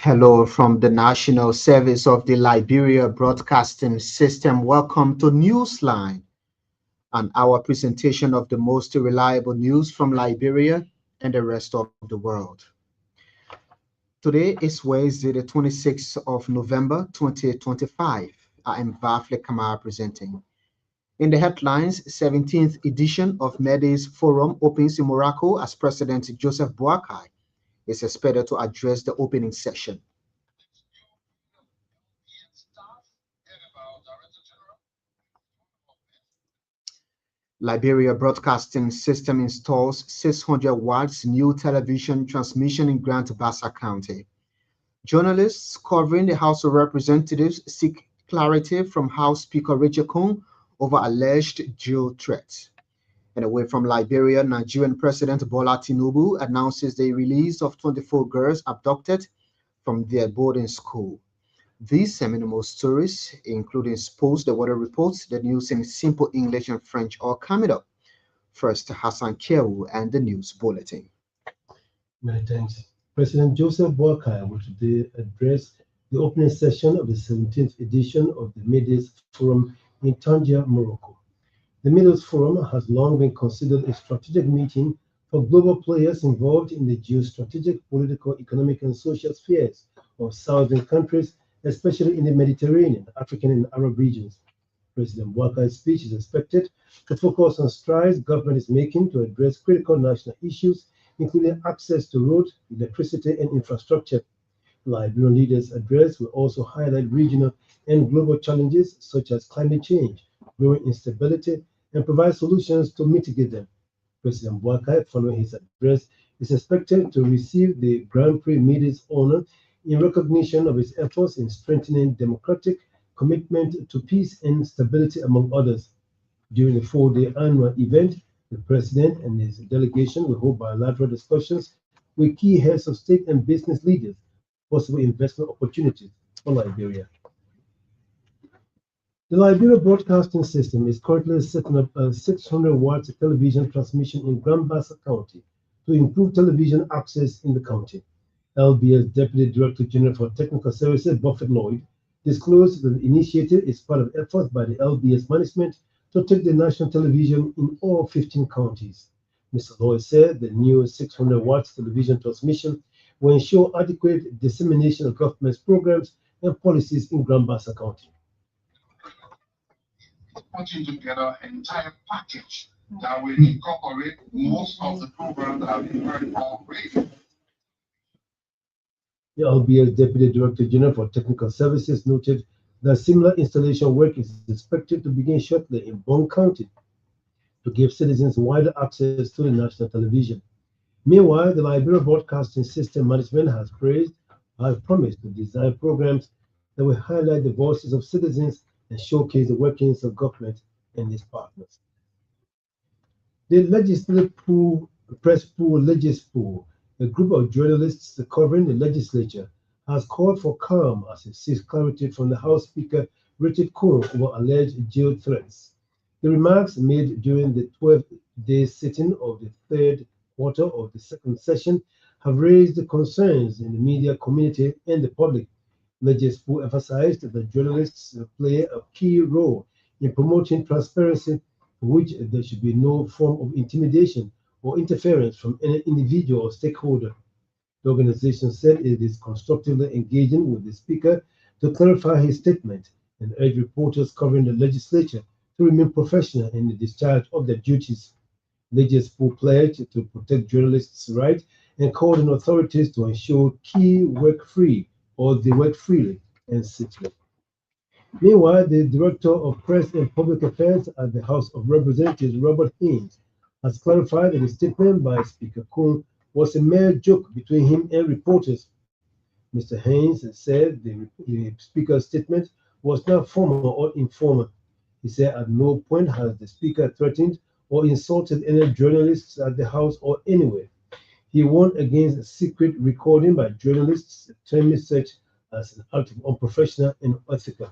Hello from the National Service of the Liberia Broadcasting System. Welcome to Newsline and our presentation of the most reliable news from Liberia and the rest of the world. Today is Wednesday, the 26th of November 2025. I am Vafle Kamara presenting. In the headlines, 17th edition of Medes Forum opens in Morocco as President Joseph Boakai is expected to address the opening session. Liberia Broadcasting System installs 600 watts new television transmission in Grant Bassa County. Journalists covering the House of Representatives seek clarity from House Speaker Richard Kung over alleged jail threats. And away from Liberia, Nigerian President Bola Tinubu announces the release of 24 girls abducted from their boarding school. These seminal stories, including Sports, the Weather Reports, the news in simple English and French, are coming up. First, Hassan Kewu and the news bulletin. Many thanks. President Joseph Boakai will today address the opening session of the 17th edition of the Medes Forum in Tangier, Morocco. The Medes Forum has long been considered a strategic meeting for global players involved in the geostrategic, political, economic, and social spheres of southern countries, especially in the Mediterranean, African, and Arab regions. President Boakai's speech is expected to focus on strides government is making to address critical national issues, including access to roads, electricity, and infrastructure. Liberian leaders' address will also highlight regional and global challenges such as climate change, growing instability, and provide solutions to mitigate them. President Boakai, following his address, is expected to receive the Grand Prix Medes honor in recognition of his efforts in strengthening democratic commitment to peace and stability, among others. During the four-day annual event, the president and his delegation will hold bilateral discussions with key heads of state and business leaders on possible investment opportunities for Liberia. The Liberia Broadcasting System is currently setting up a 600 watts television transmission in Grand Bassa County to improve television access in the county. LBS Deputy Director General for Technical Services, Buffett Lloyd, disclosed that the initiative is part of efforts by the LBS management to take the national television in all 15 counties. Mr. Lloyd said the new 600 watts television transmission will ensure adequate dissemination of government's programs and policies in Grand Bassa County. Putting together an entire package that will incorporate most of the programs that have been heard already. The LBS Deputy Director General for Technical Services noted that similar installation work is expected to begin shortly in Bong County to give citizens wider access to the national television. Meanwhile, the Liberia Broadcasting System management has promised to design programs that will highlight the voices of citizens and showcase the workings of government and its partners. The Legislative Press Pool Legispool, a group of journalists covering the legislature, has called for calm as it seeks clarity from the House Speaker Richard Kung over alleged jail threats. The remarks made during the 12-day sitting of the third quarter of the second session have raised concerns in the media community and the public. Legispool emphasized that journalists play a key role in promoting transparency, for which there should be no form of intimidation or interference from any individual or stakeholder. The organization said it is constructively engaging with the Speaker to clarify his statement and urge reporters covering the legislature to remain professional in the discharge of their duties. Legispool pledged to protect journalists' rights and called on authorities to ensure they work freely and safely. Meanwhile, the Director of Press and Public Affairs at the House of Representatives, Robert Haynes, has clarified that the statement by Speaker Kung was a mere joke between him and reporters. Mr. Haynes said the Speaker's statement was not formal or informal. He said at no point has the Speaker threatened or insulted any journalists at the House or anywhere. He warned against secret recording by journalists, terming such as an act of unprofessional and unethical.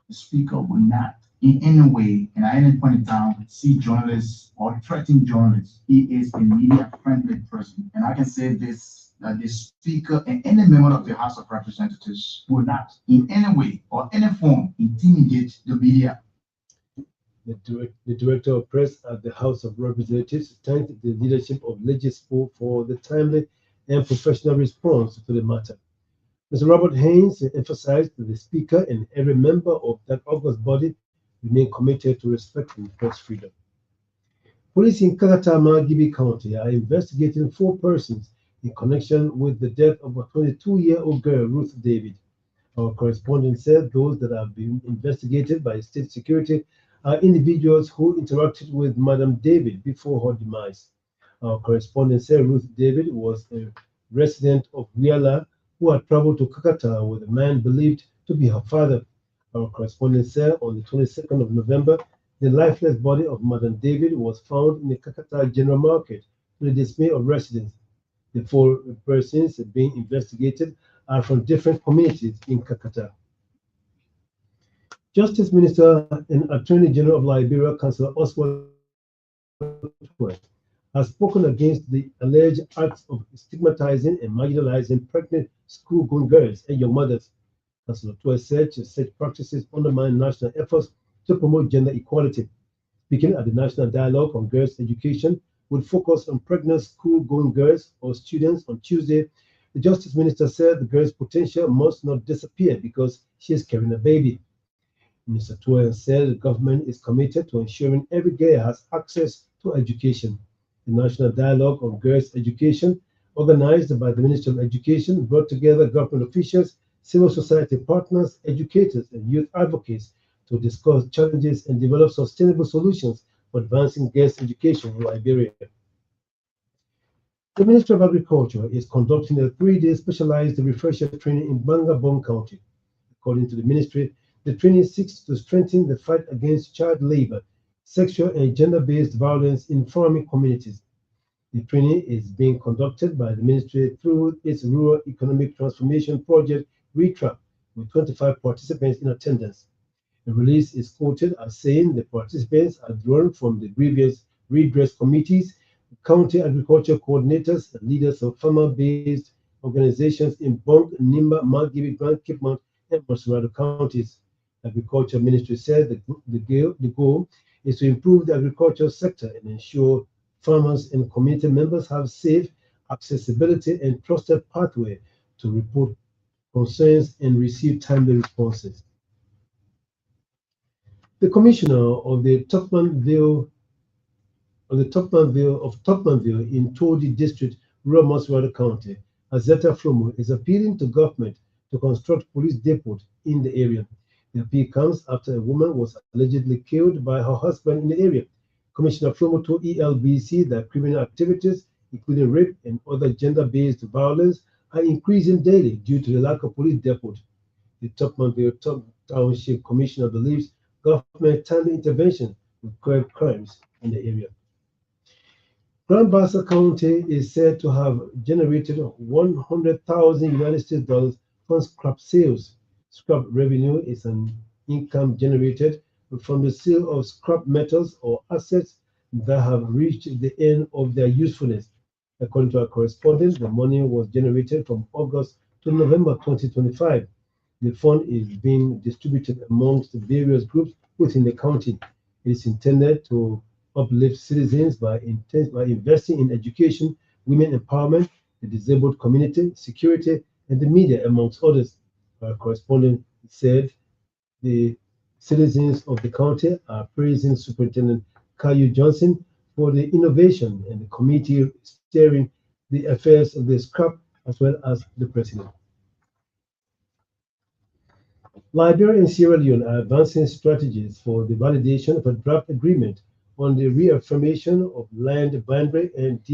The Speaker will not in any way, and at any point in time, see journalists or threaten journalists. He is a media-friendly person, and I can say this that the Speaker and any member of the House of Representatives will not in any way or any form intimidate the media. The Director of Press at the House of Representatives thanked the leadership of Legispo for the timely and professional response to the matter. Mr. Robert Haynes emphasized that the Speaker and every member of that august body remain committed to respecting press freedom. Police in Kakata-Margibi County are investigating 4 persons in connection with the death of a 22-year-old girl, Ruth David. Our correspondent said those that have been investigated by state security are individuals who interacted with Madam David before her demise. Our correspondent said Ruth David was a resident of Wiala who had traveled to Kakata with a man believed to be her father. Our correspondent said on the 22nd of November, the lifeless body of Madam David was found in the Kakata General Market to the dismay of residents. The 4 persons being investigated are from different communities in Kakata. Justice Minister and Attorney General of Liberia, Councillor Oswald, has spoken against the alleged acts of stigmatizing and marginalizing pregnant school-going girls and young mothers. Councillor Tuer said such practices undermine national efforts to promote gender equality. Speaking at the National Dialogue on Girls' Education, with focus on pregnant school-going girls or students on Tuesday, the Justice Minister said the girl's potential must not disappear because she is carrying a baby. Mr. Tuer said the government is committed to ensuring every girl has access to education. The National Dialogue on Girls' Education, organized by the Ministry of Education, brought together government officials, civil society partners, educators, and youth advocates to discuss challenges and develop sustainable solutions for advancing girls' education in Liberia. The Ministry of Agriculture is conducting a 3-day specialized refresher training in Bangabong County. According to the ministry, the training seeks to strengthen the fight against child labor, sexual and gender-based violence in farming communities. The training is being conducted by the ministry through its Rural Economic Transformation Project, RETRAP, with 25 participants in attendance. The release is quoted as saying the participants are drawn from the previous redress committees, county agriculture coordinators, and leaders of farmer-based organizations in Bong, Nimba, Margibi, Grand Cape Mount, and Masurado counties. Agriculture Ministry said the goal is to improve the agricultural sector and ensure farmers and community members have safe accessibility and trusted pathway to report concerns and receive timely responses. The commissioner of the Topmanville in Todi District, Rural Masurado County, Azeta Flomo, is appealing to government to construct police depot in the area. The appeal comes after a woman was allegedly killed by her husband in the area. Commissioner Flomo told ELBC that criminal activities, including rape and other gender-based violence, are increasing daily due to the lack of police depot. The Topmanville Township Commissioner believes government timely intervention will curb crimes in the area. Grand Bassa County is said to have generated $100,000 from scrap sales. Scrap revenue is an income generated from the sale of scrap metals or assets that have reached the end of their usefulness. According to our correspondent, the money was generated from August to November 2025. The fund is being distributed amongst the various groups within the county. It is intended to uplift citizens by investing in education, women empowerment, the disabled community, security, and the media, amongst others. Our correspondent said the citizens of the county are praising Superintendent Caillou Johnson for the innovation and the committee steering the affairs of the scrap as well as the president. Liberia and Sierra Leone are advancing strategies for the validation of a draft agreement on the reaffirmation of land boundary and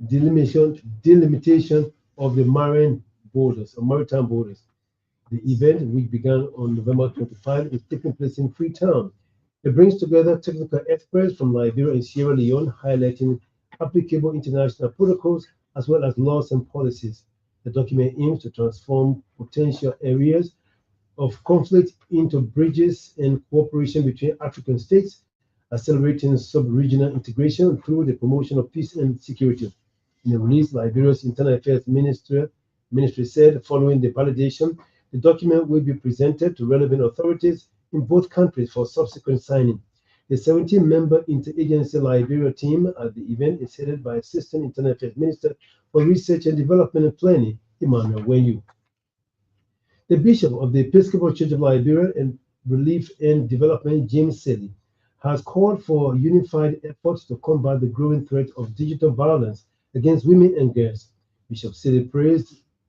delimitation of the maritime borders. The event, which began on November 25, is taking place in Freetown. It brings together technical experts from Liberia and Sierra Leone, highlighting applicable international protocols as well as laws and policies. The document aims to transform potential areas of conflict into bridges and cooperation between African states, accelerating sub-regional integration through the promotion of peace and security. In a release, Liberia's Internal Affairs Ministry said following the validation, the document will be presented to relevant authorities in both countries for subsequent signing. The 17-member interagency Liberia team at the event is headed by Assistant Internal Affairs Minister for Research and Development and Planning, Emmanuel Wenyu. The Bishop of the Episcopal Church of Liberia and Relief and Development, James Selly, has called for unified efforts to combat the growing threat of digital violence against women and girls. Bishop Selly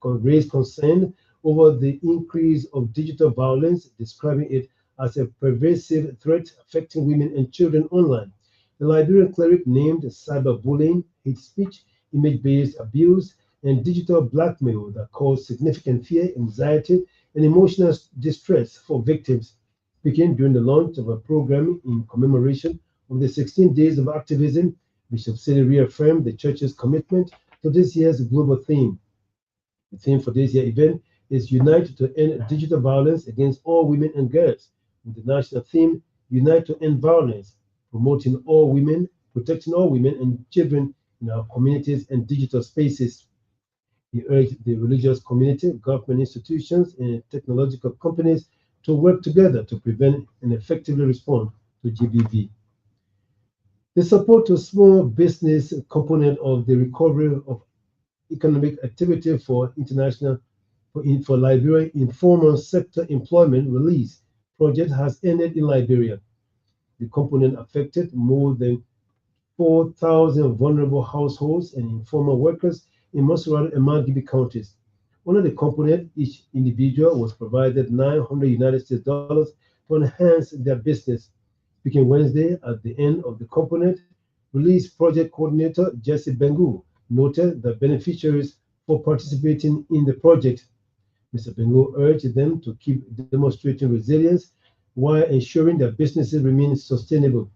raised concern over the increase of digital violence, describing it as a pervasive threat affecting women and children online. The Liberian cleric named cyberbullying, hate speech, image-based abuse, and digital blackmail that cause significant fear, anxiety, and emotional distress for victims. Speaking during the launch of a program in commemoration of the 16 Days of Activism, Bishop Selly reaffirmed the church's commitment to this year's global theme. The theme for this year's event is Unite to End Digital Violence Against All Women and Girls, with the national theme Unite to End Violence, promoting all women, protecting all women and children in our communities and digital spaces. He urged the religious community, government institutions, and technological companies to work together to prevent and effectively respond to GBV. The support to small business component of the recovery of economic activity for Liberia informal sector employment release project has ended in Liberia. The component affected more than 4,000 vulnerable households and informal workers in Mosurado and Margibi counties. Under the component, each individual was provided $900 to enhance their business. Speaking Wednesday at the end of the component, release project coordinator Jesse Bengu noted the beneficiaries for participating in the project. Mr. Bengu urged them to keep demonstrating resilience while ensuring their businesses remain sustainable.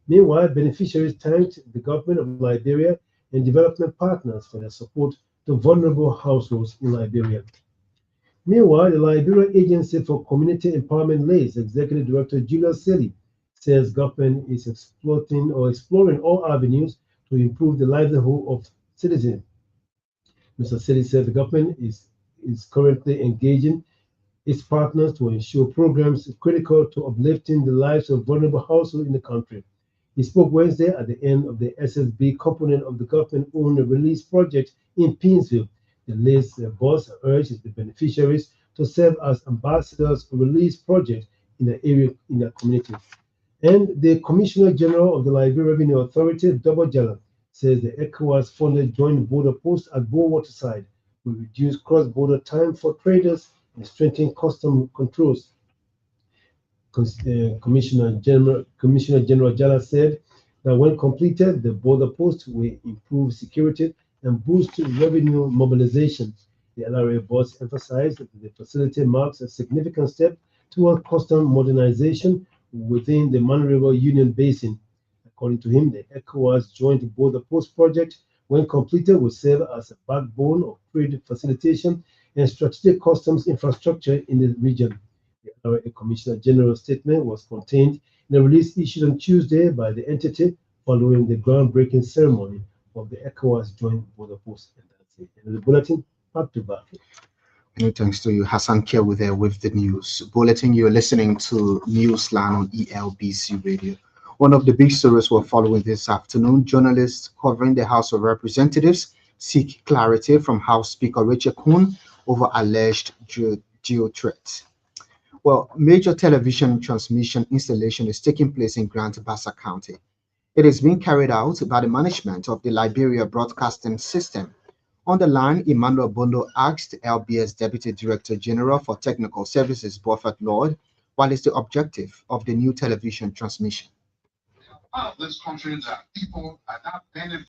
Meanwhile, beneficiaries thanked the government of Liberia and development partners for their support to vulnerable households in Liberia. Meanwhile, the Liberia Agency for Community Empowerment LACE Executive Director Julius Selly says government is exploring all avenues to improve the livelihood of citizens. Mr. Selly said the government is currently engaging its partners to ensure programs critical to uplifting the lives of vulnerable households in the country. He spoke Wednesday at the end of the SSB component of the government-owned release project in Pinsville. The LACE boss urged the beneficiaries to serve as ambassadors for release projects in the area in their community. And the Commissioner General of the Liberia Revenue Authority, Double Jala, says the ECOWAS-funded joint border post at Bow Waterside will reduce cross-border time for traders and strengthen custom controls. Commissioner General Jala said that when completed, the border post will improve security and boost revenue mobilization. The LRA boss emphasized that the facility marks a significant step toward custom modernization within the Man River Union Basin. According to him, the ECOWAS Joint Border Post project, when completed, will serve as a backbone of trade facilitation and strategic customs infrastructure in the region. The LRA Commissioner General's statement was contained in a release issued on Tuesday by the entity following the groundbreaking ceremony of the ECOWAS Joint Border Post. And that's it. And the bulletin, back to back. Many thanks to you, Hassan Kewu there with the news bulletin. You're listening to Newsline on ELBC Radio. One of the big stories we're following this afternoon, journalists covering the House of Representatives seek clarity from House Speaker Richard Kuhn over alleged geo threats. Well, major television transmission installation is taking place in Grant Bassa County. It is being carried out by the management of the Liberia Broadcasting System. On the line, Emmanuel Bondo asked LBS Deputy Director General for Technical Services, Buffett Lord, what is the objective of the new television transmission? Part of this country that people are not benefiting